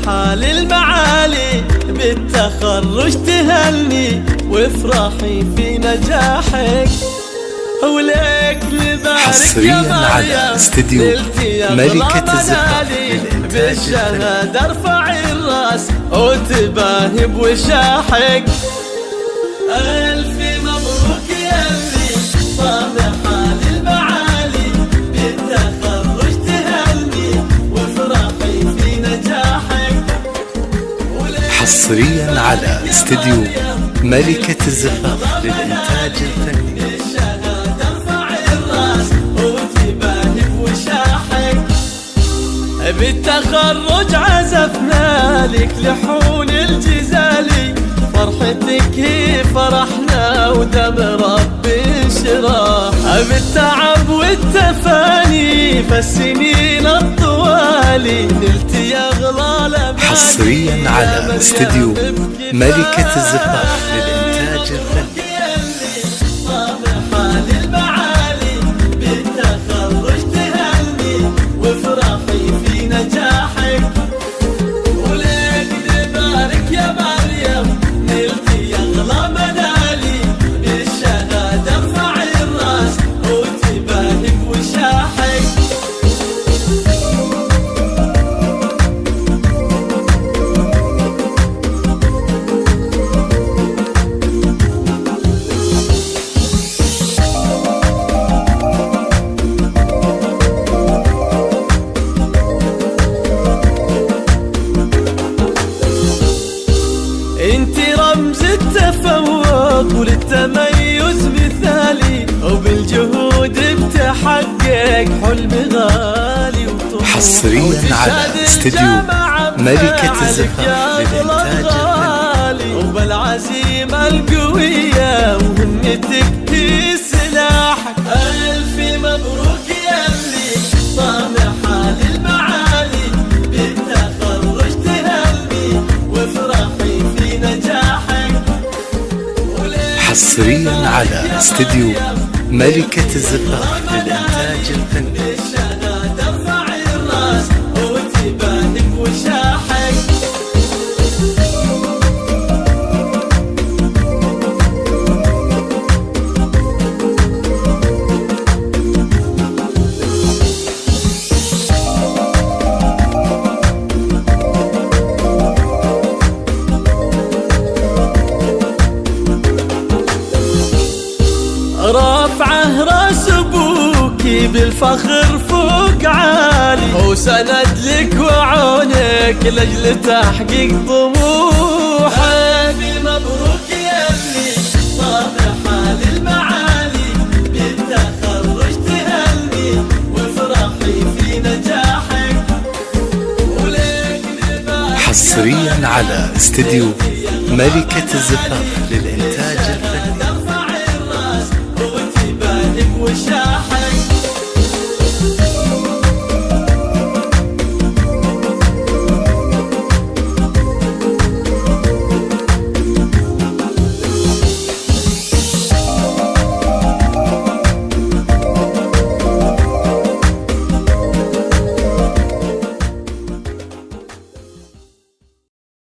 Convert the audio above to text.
حال المعالي بالتخرج تهني وافرحي في نجاحك، ولك نبارك حصريا على استديو ملكة الزفاف بالشهادة ارفعي الراس وتباهي بوشاحك. ألف مبروك يلي صالحة للمعالي بالتخرج تهني وافرحي في نجاحك. حصريا على استديو ملكة الزفاف للإنتاج الفني. بالتخرج عزفنا لك لحون الجزالي، فرحتك هي فرحنا ودم ربي انشراح. بالتعب والتفاني فالسنين الطوالي نلت يا غلال. حصريا على استديو ملكة الزفاف للإنتاج الفني. انت رمز التفوق وللتميز مثالي، وبالجهود بتحقق حلم غالي وطموح. حصريا على استديو ملكة الزفاف للإنتاج الفني. وبالعزيمة القوية وهمتك في سلاحك. ألف مبروك يلي طامحة للمعالي بالتخرج تهني وافرحي في نجاحك. حصريا على استديو ملكة الزفاف للإنتاج الفني. رافعه راس ابوكي بالفخر فوق عالي، وسند لك وعونك لاجل تحقيق طموحك. مبروك يلي طامحة للمعالي بالتخرج تهني وافرحي في نجاحك. حصريا على استديو ملكة الزفاف للإنتاج